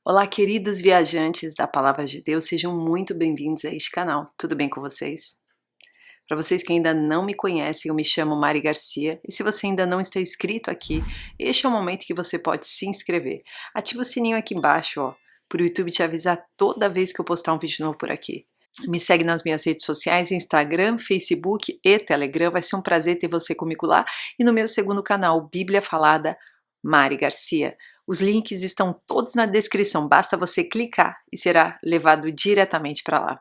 Olá, queridos viajantes da Palavra de Deus, sejam muito bem-vindos a este canal. Tudo bem com vocês? Para vocês que ainda não me conhecem, eu me chamo Mari Garcia e se você ainda não está inscrito aqui, este é o momento que você pode se inscrever. Ativa o sininho aqui embaixo, para o YouTube te avisar toda vez que eu postar um vídeo novo por aqui. Me segue nas minhas redes sociais, Instagram, Facebook e Telegram. Vai ser um prazer ter você comigo lá. E no meu segundo canal, Bíblia Falada, Mari Garcia. Os links estão todos na descrição, basta você clicar e será levado diretamente para lá.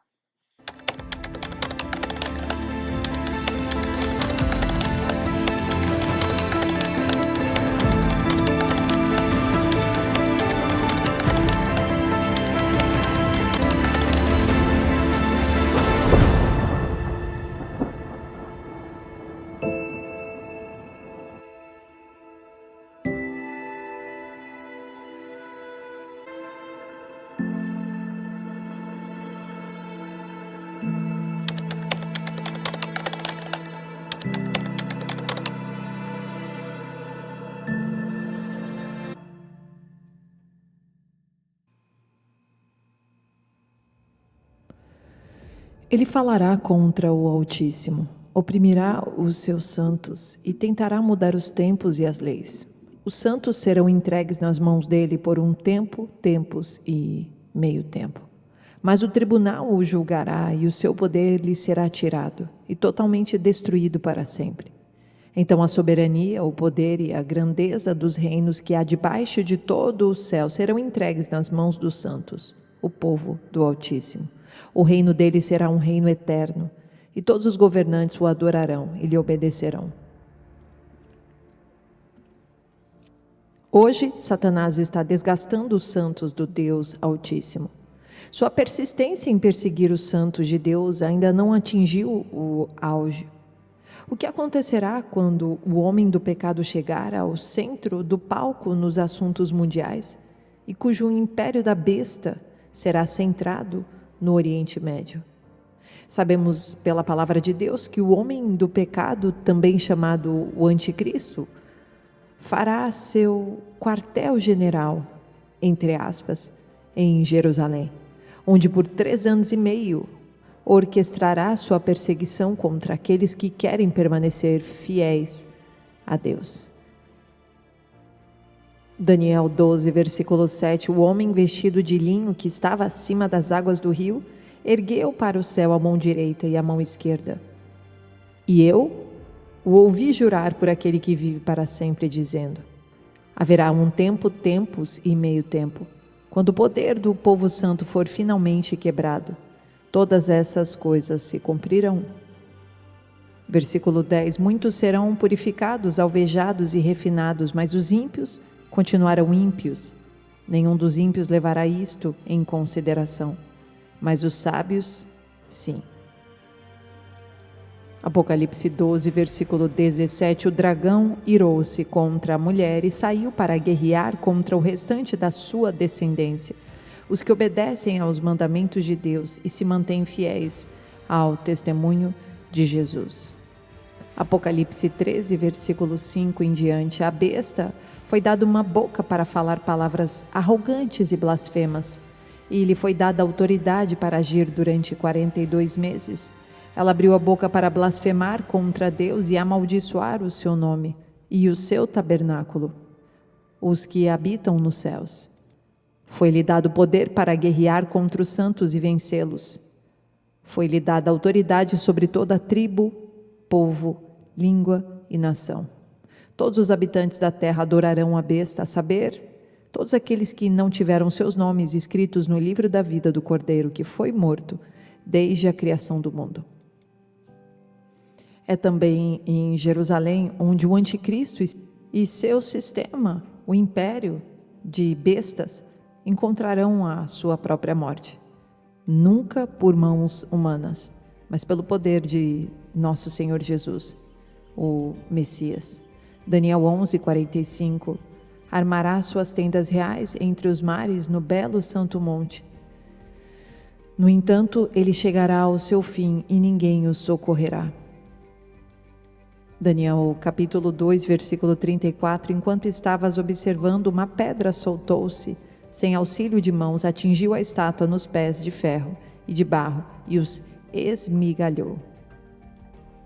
Ele falará contra o Altíssimo, oprimirá os seus santos e tentará mudar os tempos e as leis. Os santos serão entregues nas mãos dele por um tempo, tempos e meio tempo. Mas o tribunal o julgará e o seu poder lhe será tirado e totalmente destruído para sempre. Então a soberania, o poder e a grandeza dos reinos que há debaixo de todo o céu serão entregues nas mãos dos santos, o povo do Altíssimo. O reino dele será um reino eterno, e todos os governantes o adorarão e lhe obedecerão. Hoje, Satanás está desgastando os santos do Deus Altíssimo. Sua persistência em perseguir os santos de Deus ainda não atingiu o auge. O que acontecerá quando o homem do pecado chegar ao centro do palco nos assuntos mundiais e cujo império da besta será centrado no Oriente Médio? Sabemos pela palavra de Deus que o homem do pecado, também chamado o Anticristo, fará seu quartel-general, entre aspas, em Jerusalém, onde por 3 anos e meio orquestrará sua perseguição contra aqueles que querem permanecer fiéis a Deus. Daniel 12, versículo 7, o homem vestido de linho que estava acima das águas do rio, ergueu para o céu a mão direita e a mão esquerda. E eu o ouvi jurar por aquele que vive para sempre, dizendo: haverá um tempo, tempos e meio tempo, quando o poder do povo santo for finalmente quebrado. Todas essas coisas se cumprirão. Versículo 10, muitos serão purificados, alvejados e refinados, mas os ímpios continuarão ímpios. Nenhum dos ímpios levará isto em consideração, mas os sábios, sim. Apocalipse 12, versículo 17, o dragão irou-se contra a mulher e saiu para guerrear contra o restante da sua descendência, os que obedecem aos mandamentos de Deus e se mantêm fiéis ao testemunho de Jesus. Apocalipse 13, versículo 5 em diante, a besta foi dada uma boca para falar palavras arrogantes e blasfemas, e lhe foi dada autoridade para agir durante 42 meses. Ela abriu a boca para blasfemar contra Deus e amaldiçoar o seu nome e o seu tabernáculo, os que habitam nos céus. Foi-lhe dado poder para guerrear contra os santos e vencê-los. Foi-lhe dada autoridade sobre toda a tribo, povo, língua e nação. Todos os habitantes da terra adorarão a besta, a saber, todos aqueles que não tiveram seus nomes escritos no livro da vida do Cordeiro, que foi morto desde a criação do mundo. É também em Jerusalém onde o Anticristo e seu sistema, o império de bestas, encontrarão a sua própria morte. Nunca por mãos humanas, mas pelo poder de nosso Senhor Jesus, o Messias. Daniel 11, 45, armará suas tendas reais entre os mares no belo santo monte. No entanto, ele chegará ao seu fim e ninguém o socorrerá. Daniel capítulo 2, versículo 34, enquanto estavas observando, uma pedra soltou-se sem auxílio de mãos, atingiu a estátua nos pés de ferro e de barro e os esmigalhou.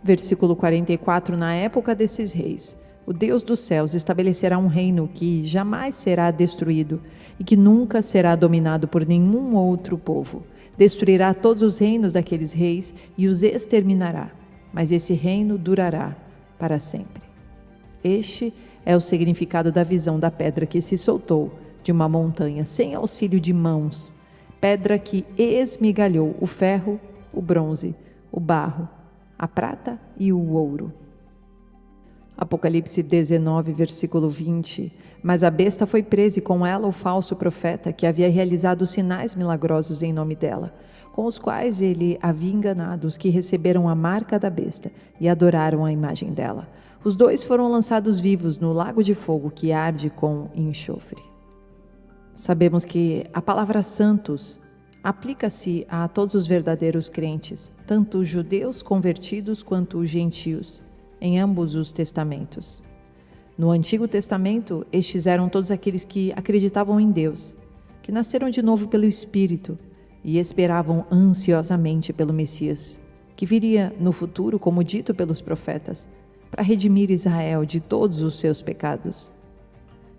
Versículo 44. Na época desses reis, o Deus dos céus estabelecerá um reino que jamais será destruído e que nunca será dominado por nenhum outro povo. Destruirá todos os reinos daqueles reis e os exterminará, mas esse reino durará para sempre. Este é o significado da visão da pedra que se soltou de uma montanha sem auxílio de mãos, pedra que esmigalhou o ferro, o bronze, o barro, a prata e o ouro. Apocalipse 19, versículo 20. Mas a besta foi presa e com ela o falso profeta que havia realizado sinais milagrosos em nome dela, com os quais ele havia enganado os que receberam a marca da besta e adoraram a imagem dela. Os dois foram lançados vivos no lago de fogo que arde com enxofre. Sabemos que a palavra santos aplica-se a todos os verdadeiros crentes, tanto os judeus convertidos quanto os gentios, em ambos os testamentos. No Antigo Testamento, estes eram todos aqueles que acreditavam em Deus, que nasceram de novo pelo Espírito e esperavam ansiosamente pelo Messias, que viria no futuro, como dito pelos profetas, para redimir Israel de todos os seus pecados.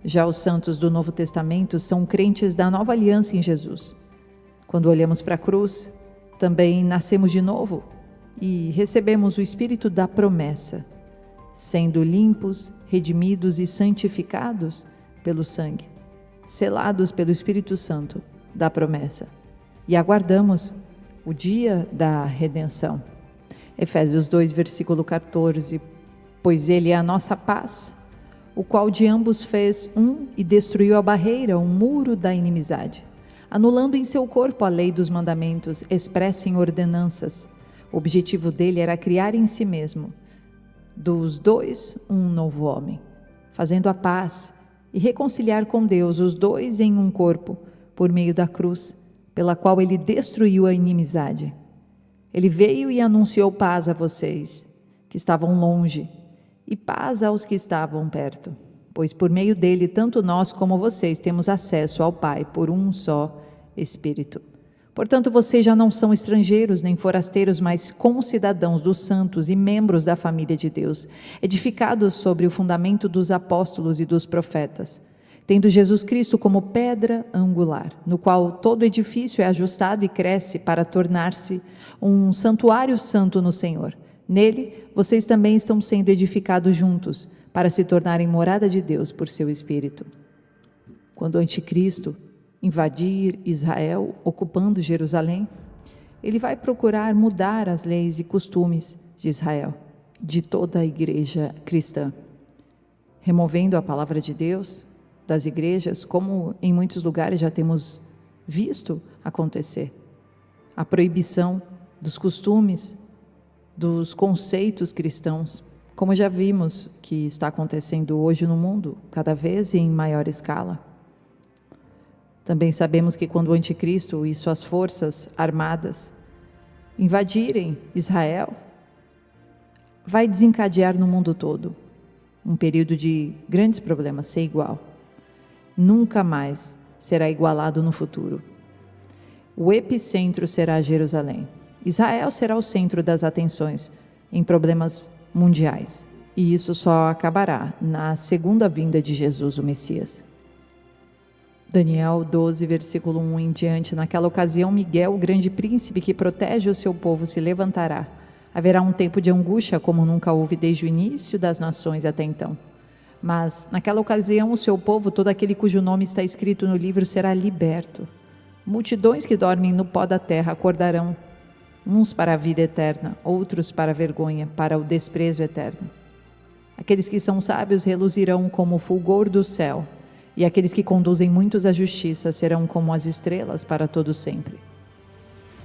Já os santos do Novo Testamento são crentes da nova aliança em Jesus. Quando olhamos para a cruz, também nascemos de novo e recebemos o Espírito da promessa, sendo limpos, redimidos e santificados pelo sangue, selados pelo Espírito Santo da promessa, e aguardamos o dia da redenção. Efésios 2, versículo 14. Pois ele é a nossa paz, o qual de ambos fez um e destruiu a barreira, o muro da inimizade, anulando em seu corpo a lei dos mandamentos expressa em ordenanças. O objetivo dele era criar em si mesmo, dos dois, um novo homem, fazendo a paz e reconciliar com Deus os dois em um corpo, por meio da cruz, pela qual ele destruiu a inimizade. Ele veio e anunciou paz a vocês, que estavam longe, e paz aos que estavam perto, pois por meio dele, tanto nós como vocês temos acesso ao Pai por um só Espírito. Portanto, vocês já não são estrangeiros nem forasteiros, mas concidadãos dos santos e membros da família de Deus, edificados sobre o fundamento dos apóstolos e dos profetas, tendo Jesus Cristo como pedra angular, no qual todo edifício é ajustado e cresce para tornar-se um santuário santo no Senhor. Nele, vocês também estão sendo edificados juntos, para se tornarem morada de Deus por seu Espírito. Quando o anticristo invadir Israel, ocupando Jerusalém, ele vai procurar mudar as leis e costumes de Israel, de toda a igreja cristã, removendo a palavra de Deus das igrejas, como em muitos lugares já temos visto acontecer. A proibição dos costumes, dos conceitos cristãos, como já vimos que está acontecendo hoje no mundo, cada vez em maior escala. Também sabemos que quando o anticristo e suas forças armadas invadirem Israel, vai desencadear no mundo todo um período de grandes problemas, sem igual. Nunca mais será igualado no futuro. O epicentro será Jerusalém. Israel será o centro das atenções em problemas mundiais. E isso só acabará na segunda vinda de Jesus, o Messias. Daniel 12, versículo 1 em diante. Naquela ocasião, Miguel, o grande príncipe que protege o seu povo, se levantará. Haverá um tempo de angústia como nunca houve desde o início das nações até então. Mas, naquela ocasião, o seu povo, todo aquele cujo nome está escrito no livro, será liberto. Multidões que dormem no pó da terra acordarão, uns para a vida eterna, outros para a vergonha, para o desprezo eterno. Aqueles que são sábios reluzirão como o fulgor do céu, e aqueles que conduzem muitos à justiça serão como as estrelas para todo sempre.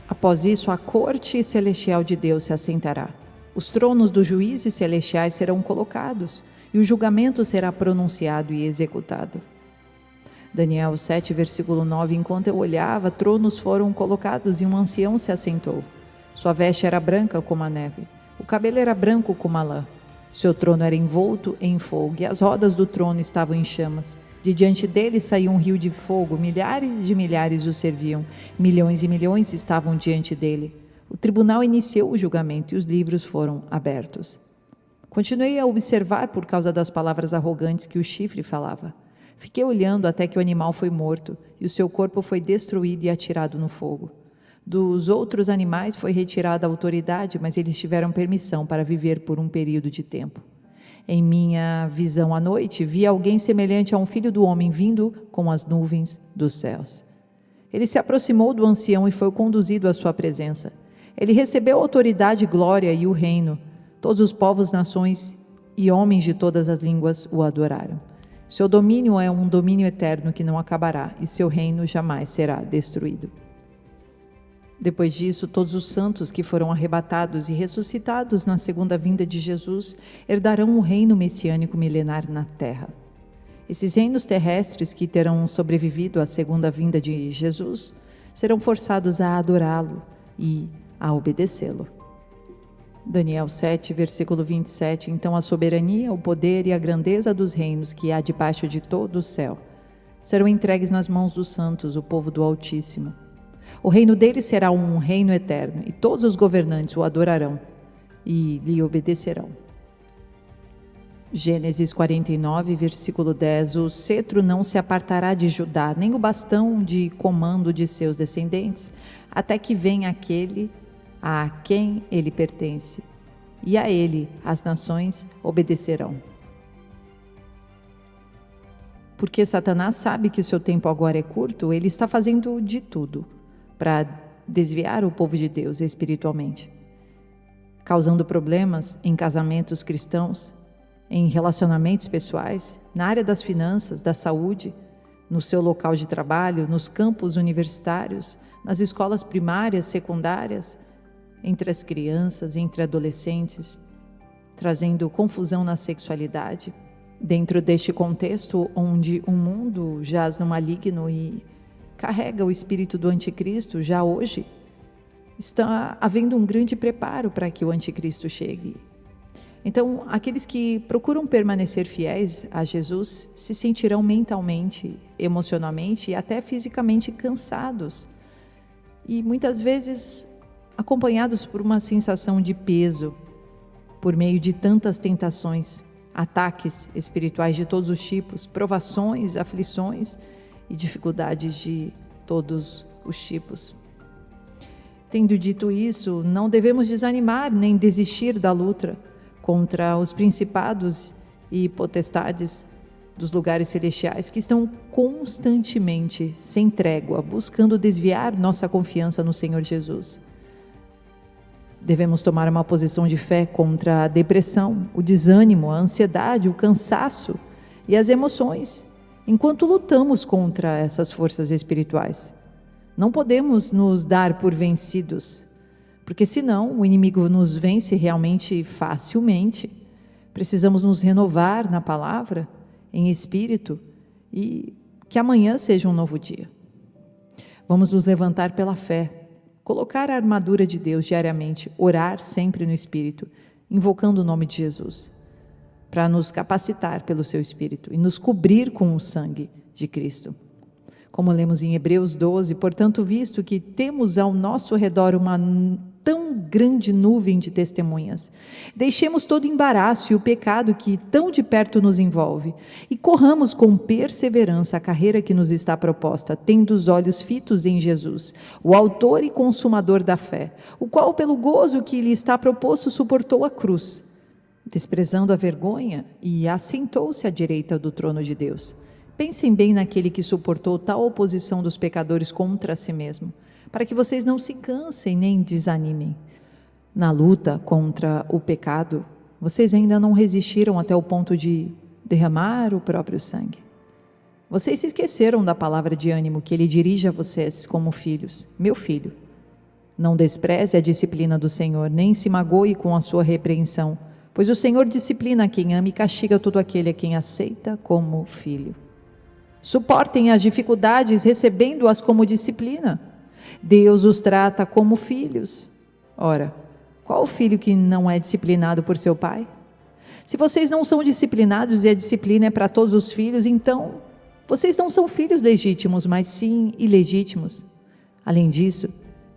Após isso, a corte celestial de Deus se assentará. Os tronos dos juízes celestiais serão colocados, e o julgamento será pronunciado e executado. Daniel 7, versículo 9. Enquanto eu olhava, tronos foram colocados e um ancião se assentou. Sua veste era branca como a neve, o cabelo era branco como a lã. Seu trono era envolto em fogo, e as rodas do trono estavam em chamas, De diante dele saía um rio de fogo, milhares de milhares o serviam, milhões e milhões estavam diante dele. O tribunal iniciou o julgamento e os livros foram abertos. Continuei a observar por causa das palavras arrogantes que o chifre falava. Fiquei olhando até que o animal foi morto e o seu corpo foi destruído e atirado no fogo. Dos outros animais foi retirada a autoridade, mas eles tiveram permissão para viver por um período de tempo. Em minha visão à noite, vi alguém semelhante a um filho do homem vindo com as nuvens dos céus. Ele se aproximou do ancião e foi conduzido à sua presença. Ele recebeu autoridade, glória e o reino. Todos os povos, nações e homens de todas as línguas o adoraram. Seu domínio é um domínio eterno que não acabará, e seu reino jamais será destruído. Depois disso, todos os santos que foram arrebatados e ressuscitados na segunda vinda de Jesus herdarão o reino messiânico milenar na terra. Esses reinos terrestres que terão sobrevivido à segunda vinda de Jesus serão forçados a adorá-lo e a obedecê-lo. Daniel 7, versículo 27. Então a soberania, o poder e a grandeza dos reinos que há debaixo de todo o céu serão entregues nas mãos dos santos, o povo do Altíssimo. O reino dele será um reino eterno, e todos os governantes o adorarão e lhe obedecerão. Gênesis 49, versículo 10. O cetro não se apartará de Judá, nem o bastão de comando de seus descendentes, até que venha aquele a quem ele pertence, e a ele as nações obedecerão. Porque Satanás sabe que o seu tempo agora é curto, ele está fazendo de tudo para desviar o povo de Deus espiritualmente, causando problemas em casamentos cristãos, em relacionamentos pessoais, na área das finanças, da saúde, no seu local de trabalho, nos campos universitários, nas escolas primárias, secundárias, entre as crianças, entre adolescentes, trazendo confusão na sexualidade. Dentro deste contexto onde o mundo jaz no maligno e carrega o espírito do anticristo, já hoje está havendo um grande preparo para que o anticristo chegue. Então, aqueles que procuram permanecer fiéis a Jesus se sentirão mentalmente, emocionalmente e até fisicamente cansados. E muitas vezes acompanhados por uma sensação de peso, por meio de tantas tentações, ataques espirituais de todos os tipos, provações, aflições e dificuldades de todos os tipos. Tendo dito isso, não devemos desanimar nem desistir da luta contra os principados e potestades dos lugares celestiais que estão constantemente, sem trégua, buscando desviar nossa confiança no Senhor Jesus. Devemos tomar uma posição de fé contra a depressão, o desânimo, a ansiedade, o cansaço e as emoções, enquanto lutamos contra essas forças espirituais. Não podemos nos dar por vencidos, porque senão o inimigo nos vence realmente facilmente. Precisamos nos renovar na palavra, em espírito, e que amanhã seja um novo dia. Vamos nos levantar pela fé, colocar a armadura de Deus diariamente, orar sempre no espírito, invocando o nome de Jesus, para nos capacitar pelo seu espírito e nos cobrir com o sangue de Cristo. Como lemos em Hebreus 12, portanto, visto que temos ao nosso redor uma tão grande nuvem de testemunhas, deixemos todo embaraço e o pecado que tão de perto nos envolve e corramos com perseverança a carreira que nos está proposta, tendo os olhos fitos em Jesus, o autor e consumador da fé, o qual pelo gozo que lhe está proposto suportou a cruz, desprezando a vergonha, e assentou-se à direita do trono de Deus. Pensem bem naquele que suportou tal oposição dos pecadores contra si mesmo, para que vocês não se cansem nem desanimem. Na luta contra o pecado, vocês ainda não resistiram até o ponto de derramar o próprio sangue. Vocês se esqueceram da palavra de ânimo que ele dirige a vocês como filhos. Meu filho, não despreze a disciplina do Senhor, nem se magoe com a sua repreensão, pois o Senhor disciplina quem ama e castiga todo aquele a quem aceita como filho. Suportem as dificuldades recebendo-as como disciplina. Deus os trata como filhos. Ora, qual filho que não é disciplinado por seu pai? Se vocês não são disciplinados e a disciplina é para todos os filhos, então Vocês não são filhos legítimos, mas sim ilegítimos. Além disso,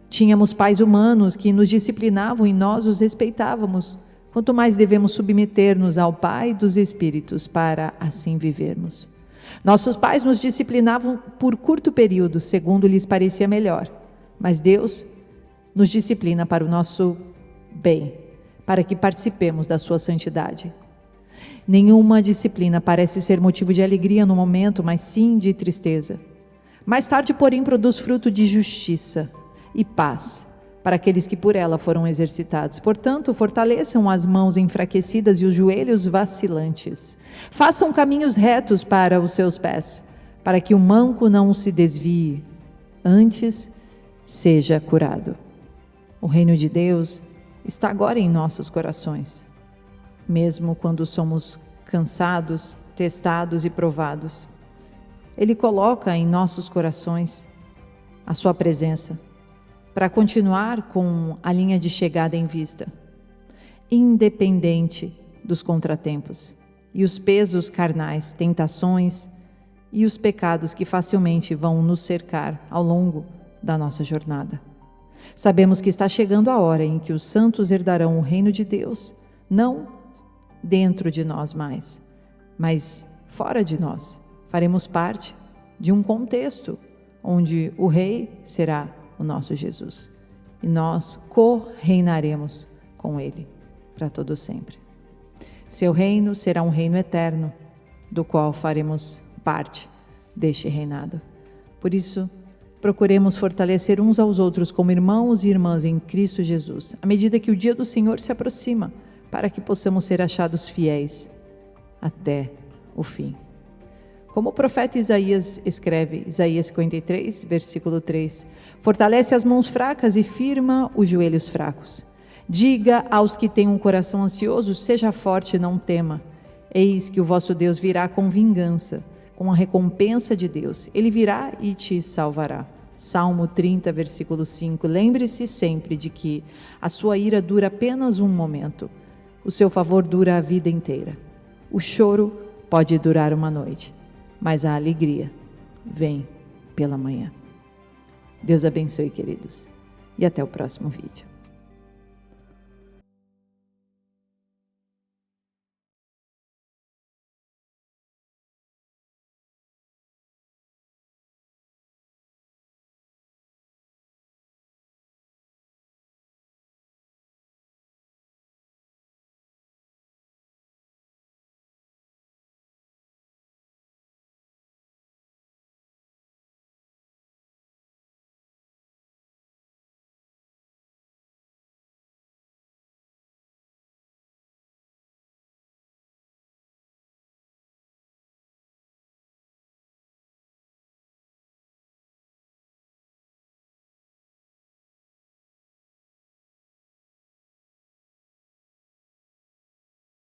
tínhamos pais humanos que nos disciplinavam e nós os respeitávamos. Quanto mais devemos submeter-nos ao Pai dos Espíritos para assim vivermos. Nossos pais nos disciplinavam por curto período, segundo lhes parecia melhor. Mas Deus nos disciplina para o nosso bem, para que participemos da sua santidade. Nenhuma disciplina parece ser motivo de alegria no momento, mas sim de tristeza. Mais tarde, porém, produz fruto de justiça e paz para aqueles que por ela foram exercitados. Portanto, fortaleçam as mãos enfraquecidas e os joelhos vacilantes. Façam caminhos retos para os seus pés, para que o manco não se desvie, antes seja curado. O reino de Deus está agora em nossos corações, mesmo quando somos cansados, testados e provados. Ele coloca em nossos corações a sua presença, para continuar com a linha de chegada em vista, independente dos contratempos e os pesos carnais, tentações e os pecados que facilmente vão nos cercar ao longo da nossa jornada. Sabemos que está chegando a hora em que os santos herdarão o reino de Deus, não dentro de nós mais, mas fora de nós. Faremos parte de um contexto onde o Rei será o nosso Jesus, e nós co-reinaremos com Ele para todo sempre. Seu reino será um reino eterno, do qual faremos parte deste reinado. Por isso, procuremos fortalecer uns aos outros como irmãos e irmãs em Cristo Jesus, à medida que o dia do Senhor se aproxima, para que possamos ser achados fiéis até o fim. Como o profeta Isaías escreve, Isaías 53, versículo 3, fortalece as mãos fracas e firma os joelhos fracos. Diga aos que têm um coração ansioso, seja forte e não tema. Eis que o vosso Deus virá com vingança, com a recompensa de Deus. Ele virá e te salvará. Salmo 30, versículo 5. Lembre-se sempre de que a sua ira dura apenas um momento. O seu favor dura a vida inteira. O choro pode durar uma noite, mas a alegria vem pela manhã. Deus abençoe, queridos, e até o próximo vídeo.